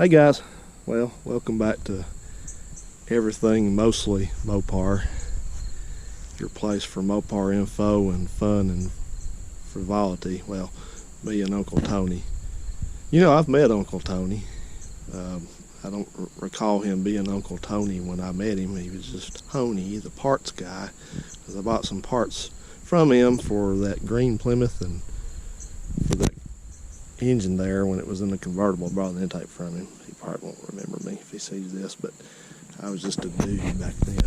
Hey guys, well, welcome back to Everything Mostly Mopar, your place for Mopar info and fun and frivolity. Well, me and Uncle Tony. You know, I've met Uncle Tony. I don't recall him being Uncle Tony when I met him. He was just Tony, the parts guy, because I bought some parts from him for that green Plymouth and for that engine there when it was in the convertible. I brought an intake from him. He probably won't remember me if he sees this, but I was just a dude back then.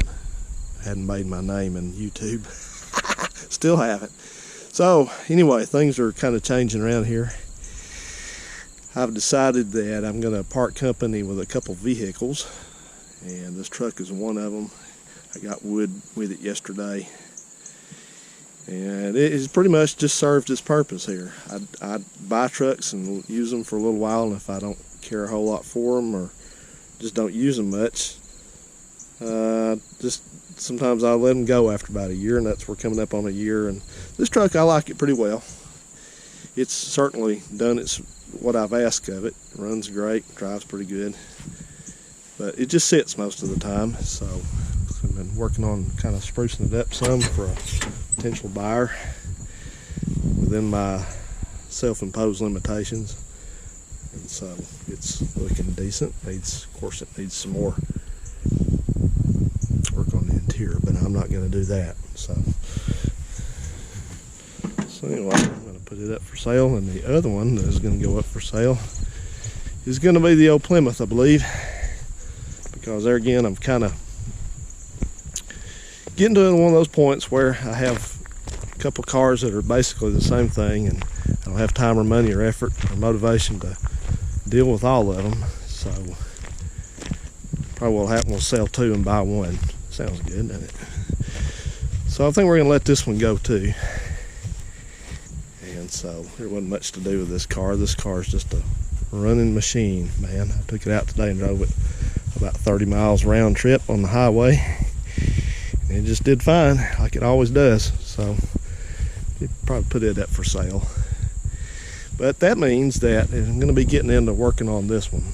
I hadn't made my name in YouTube. Still haven't. So anyway, things are kind of changing around here. I've decided that I'm going to part company with a couple vehicles, and this truck is one of them. I got wood with it yesterday, and it has pretty much just served its purpose here. I buy trucks and use them for a little while, and if I don't care a whole lot for them or just don't use them much, just sometimes I'll let them go after about a year, and we're coming up on a year. And this truck, I like it pretty well. It's certainly done what I've asked of it. It runs great, drives pretty good, but it just sits most of the time. So I've been working on kind of sprucing it up some for a potential buyer within my self-imposed limitations, and so it's looking decent. Of course it needs some more work on the interior, but I'm not going to do that. So anyway, I'm going to put it up for sale, and the other one that is going to go up for sale is going to be the old Plymouth, I believe, because there again I'm kind of getting to one of those points where I have a couple cars that are basically the same thing, and I don't have time or money or effort or motivation to deal with all of them. So probably what'll happen, we'll sell two and buy one. Sounds good, doesn't it? So I think we're going to let this one go too. And so there wasn't much to do with this car. This car is just a running machine, man. I took it out today and drove it about 30 miles round trip on the highway, and it just did fine, like it always does. So you'd probably put it up for sale. But that means that I'm going to be getting into working on this one,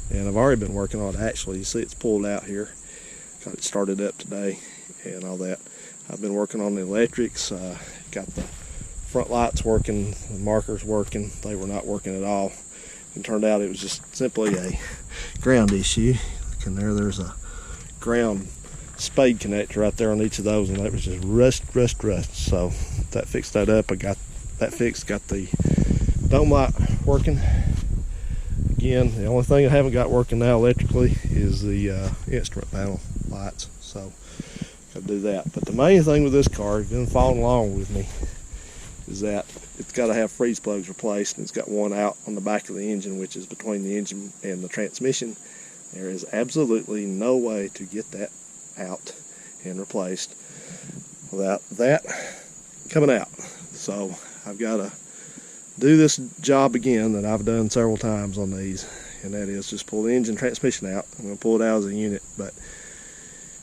and I've already been working on it. Actually, you see it's pulled out here. Got it started up today and all that. I've been working on the electrics. Got the front lights working, the markers working. They were not working at all, and turned out it was just simply a ground issue. Look in there, there's a ground spade connector right there on each of those, and that was just rust. So that fixed that up. I got that fixed, got the dome light working. Again, the only thing I haven't got working now electrically is the instrument panel lights, so gotta do that. But the main thing with this car, if you've been following along with me, is that it's got to have freeze plugs replaced, and it's got one out on the back of the engine, which is between the engine and the transmission. There is absolutely no way to get that out and replaced without that coming out. So I've got to do this job again that I've done several times on these, and that is just pull the engine transmission out. I'm going to pull it out as a unit. But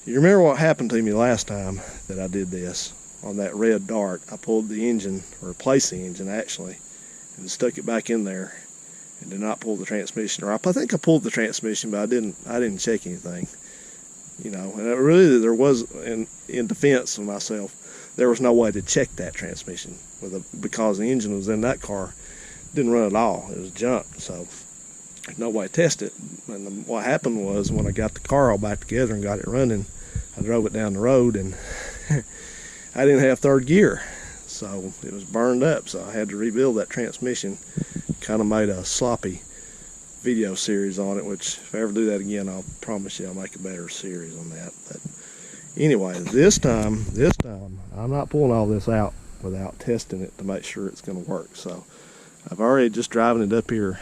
you remember what happened to me last time that I did this on that red Dart? I pulled the engine, or replaced the engine actually, and stuck it back in there and did not pull the transmission. Or I think I pulled the transmission, but I didn't check anything, you know. And really, there was, in defense of myself, there was no way to check that transmission because the engine was in that car, didn't run at all. It was junk, so there's no way to test it. And what happened was, when I got the car all back together and got it running, I drove it down the road, and I didn't have third gear, so it was burned up. So I had to rebuild that transmission. Kind of made a sloppy video series on it, which if I ever do that again, I'll promise you I'll make a better series on that. But anyway, this time I'm not pulling all this out without testing it to make sure it's going to work. So I've already just driving it up here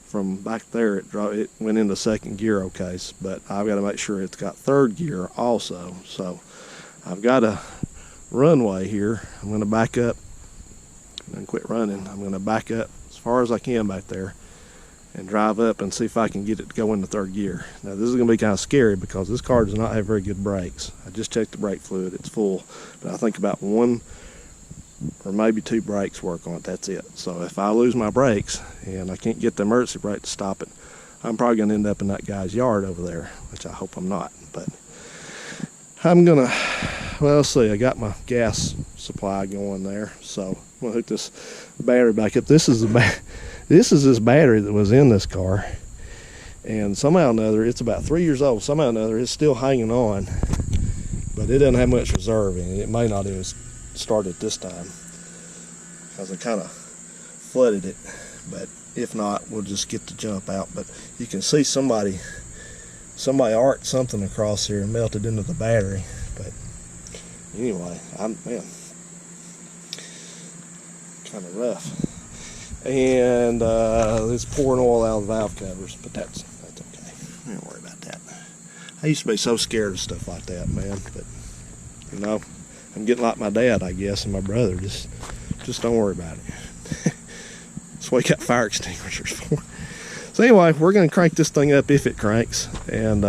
from back there. It went into second gear, okay, but I've got to make sure it's got third gear also. So I've got a runway here. I'm going to back up and quit running. I'm going to back up as far as I can back there and drive up and see if I can get it to go into third gear. Now this is going to be kind of scary because this car does not have very good brakes. I just checked the brake fluid, it's full, but I think about one or maybe two brakes work on it, that's it. So if I lose my brakes and I can't get the emergency brake to stop it, I'm probably gonna end up in that guy's yard over there, which I hope I'm not. But I'm gonna, well, let's see, I got my gas supply going there, so I'm gonna hook this battery back up. This is this battery that was in this car, and somehow or another, it's about 3 years old. Somehow or another, it's still hanging on, but it doesn't have much reserve in it. It may not even start it this time, because I kind of flooded it. But if not, we'll just get the jump out. But you can see somebody arced something across here and melted into the battery. But anyway, man, kind of rough. And it's pouring oil out of the valve covers, but that's okay. Don't worry about that. I used to be so scared of stuff like that, man. But you know, I'm getting like my dad, I guess, and my brother. Just don't worry about it. That's what you got fire extinguishers for. So anyway, we're going to crank this thing up if it cranks, and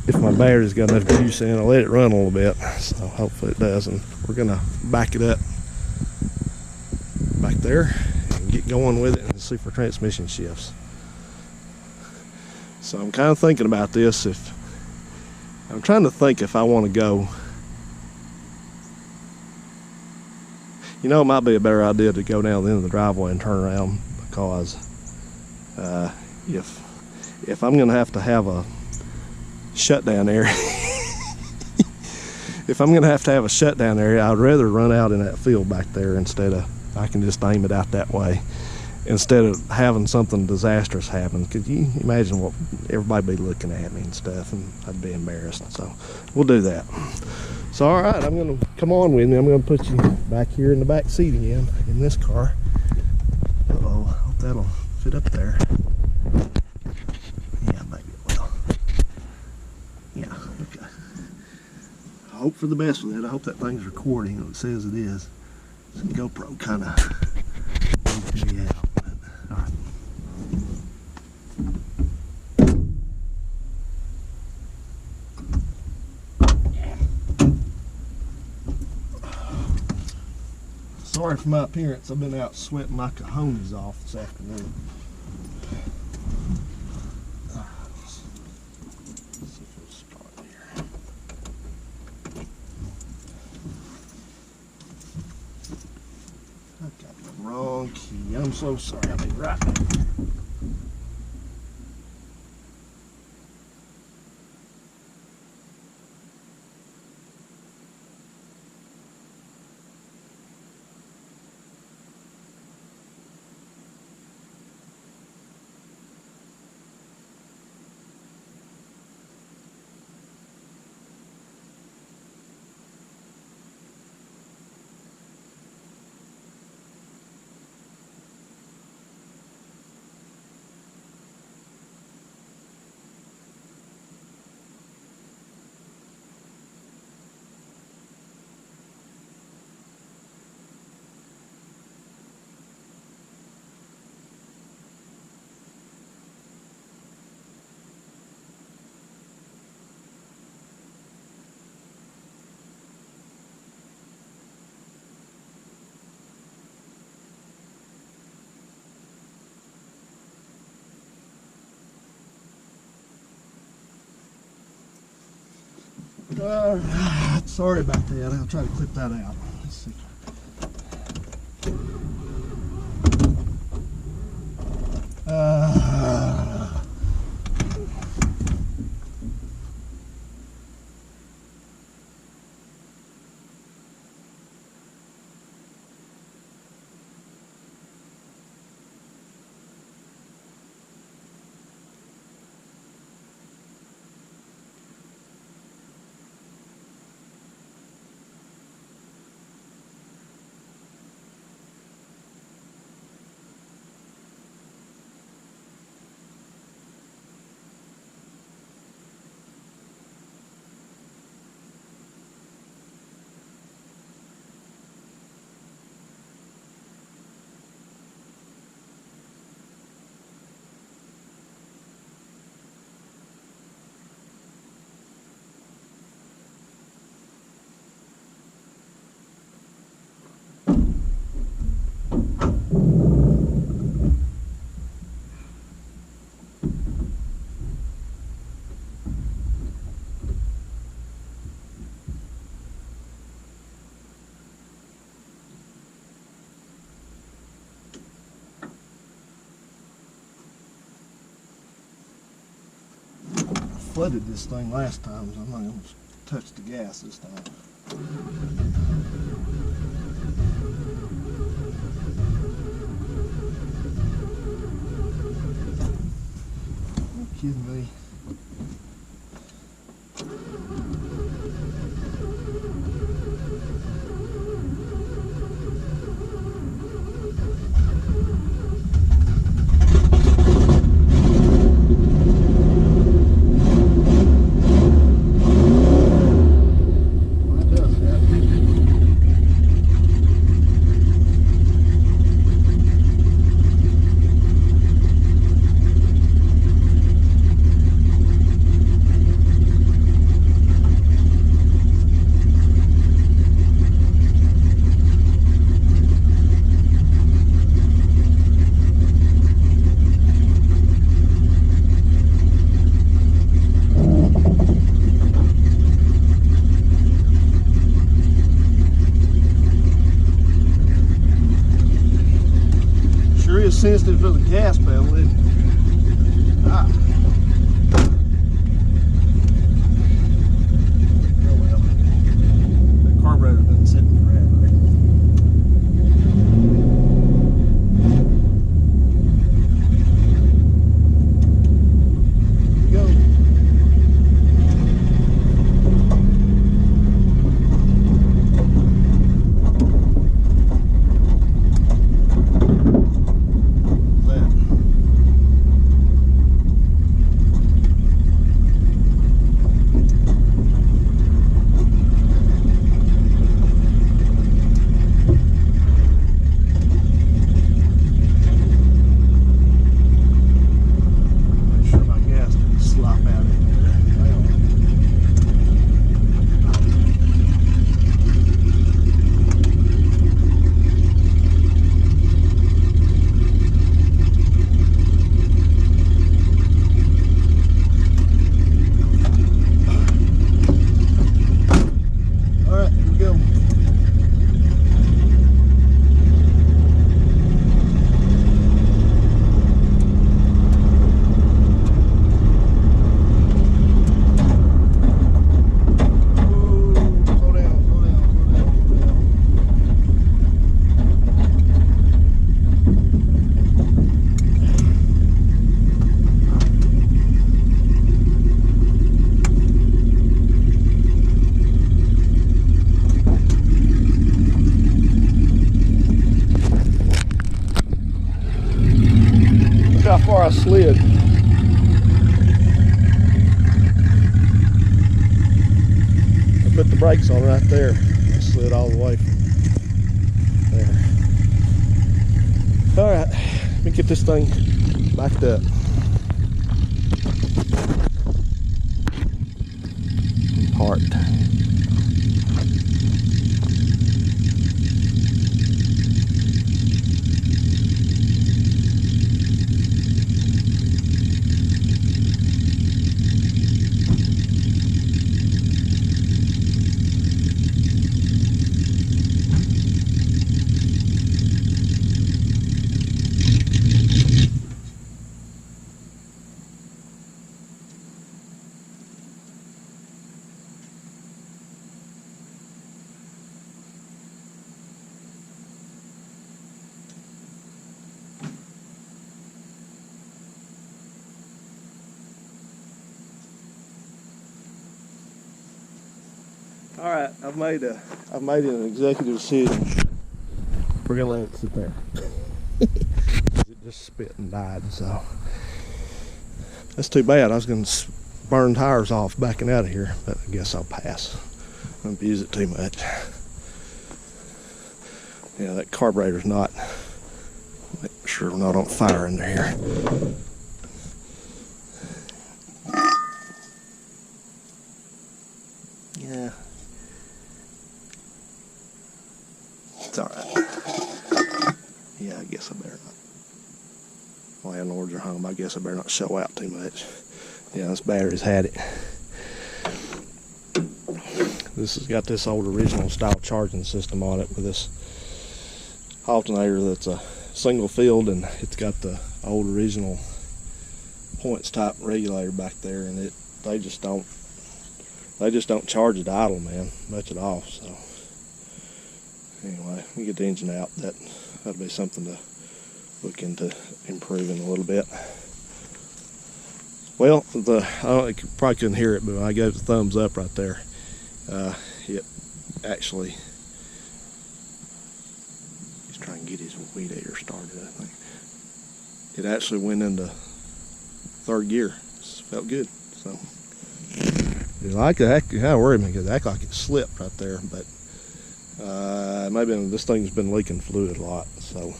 if my battery's got enough juice in, I'll let it run a little bit. So hopefully it does, and we're going to back it up back there and get going with it and see if our transmission shifts. So I'm kind of thinking about this. I'm trying to think if I want to go. You know, it might be a better idea to go down the end of the driveway and turn around, because if I'm going to have a shutdown area, if I'm going to have a shutdown area, I'd rather run out in that field back there instead of, I can just aim it out that way, instead of having something disastrous happen. Could you imagine what everybody be looking at me and stuff, and I'd be embarrassed. So we'll do that. So all right, I'm going to, come on with me. I'm going to put you back here in the back seat again in this car. Uh-oh, hope that'll fit up there. Yeah, maybe it will. Yeah, okay. I hope for the best with it. I hope that thing's recording. It says it is. This GoPro kind of freaked me out. But, all right. Sorry for my appearance. I've been out sweating my cojones off this afternoon. Let's see if it'll start here. I've got the wrong key. I'm so sorry. I'll be right back. Sorry about that. I'll try to clip that out. Let's see. flooded this thing last time, so I'm not going to touch the gas this time. Are you kidding me? Sensitive to the gas pedal, isn't it? Ah. Oh well. The carburetor doesn't sit in the rad, right? Here we go. How far I slid. I put the brakes on right there. I slid all the way from there. Alright, let me get this thing backed up. Parked. All right, I've made an executive decision. We're gonna let it sit there. It just spit and died, so that's too bad. I was gonna burn tires off backing out of here, but I guess I'll pass. I don't abuse it too much. Yeah, that carburetor's not. Make sure we're not on fire under here. Yeah. It's alright. Yeah, I guess I better not. Landlords are home. I guess I better not show out too much. Yeah, this battery's had it. This has got this old original style charging system on it with this alternator that's a single field, and it's got the old original points type regulator back there, and they just don't charge it idle, man, much at all. So anyway, we get the engine out. That'll be something to look into improving a little bit. Well, you probably couldn't hear it, but when I gave the thumbs up right there, it actually, he's trying to get his weed eater started, I think. It actually went into third gear. It felt good. So it kind of worried me because it acted like it slipped right there, but maybe this thing's been leaking fluid a lot. So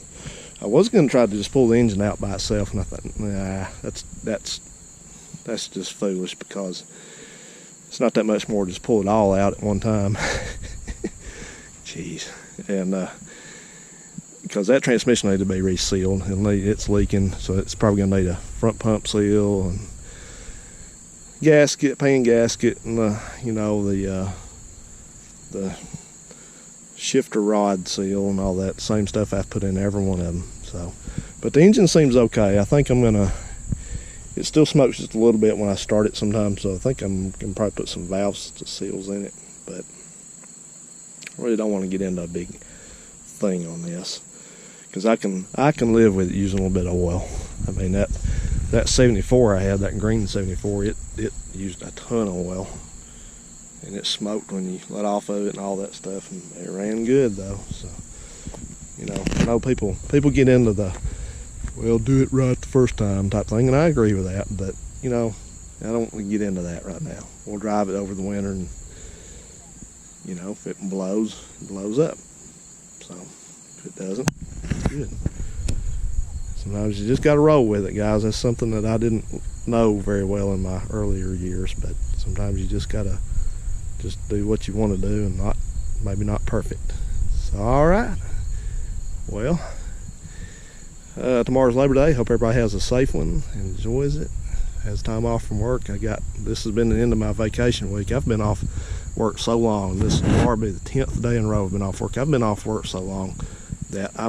I was going to try to just pull the engine out by itself, and I thought, nah, that's just foolish, because it's not that much more to just pull it all out at one time. Jeez. And because that transmission needs to be resealed, it's leaking, so it's probably going to need a front pump seal and gasket, pan gasket, and the shifter rod seal and all that same stuff I've put in every one of them. So, but the engine seems okay. I think I'm gonna. It still smokes just a little bit when I start it sometimes, so I think I'm gonna probably put some valve seals in it. But I really don't want to get into a big thing on this, because I can live with it using a little bit of oil. I mean, that 74 I had, that green 74, it used a ton of oil, and it smoked when you let off of it and all that stuff, and it ran good though. So I know people get into the, well, do it right the first time type thing, and I agree with that, but I don't want to get into that right now. We'll drive it over the winter, and if it blows, it blows up. So if it doesn't, it's good. Sometimes you just got to roll with it, guys. That's something that I didn't know very well in my earlier years, but sometimes you just got to just do what you want to do, and maybe not perfect. So, all right. Well, tomorrow's Labor Day. Hope everybody has a safe one and enjoys it. Has time off from work. This has been the end of my vacation week. I've been off work so long. This will be the 10th day in a row I've been off work. I've been off work so long that I'm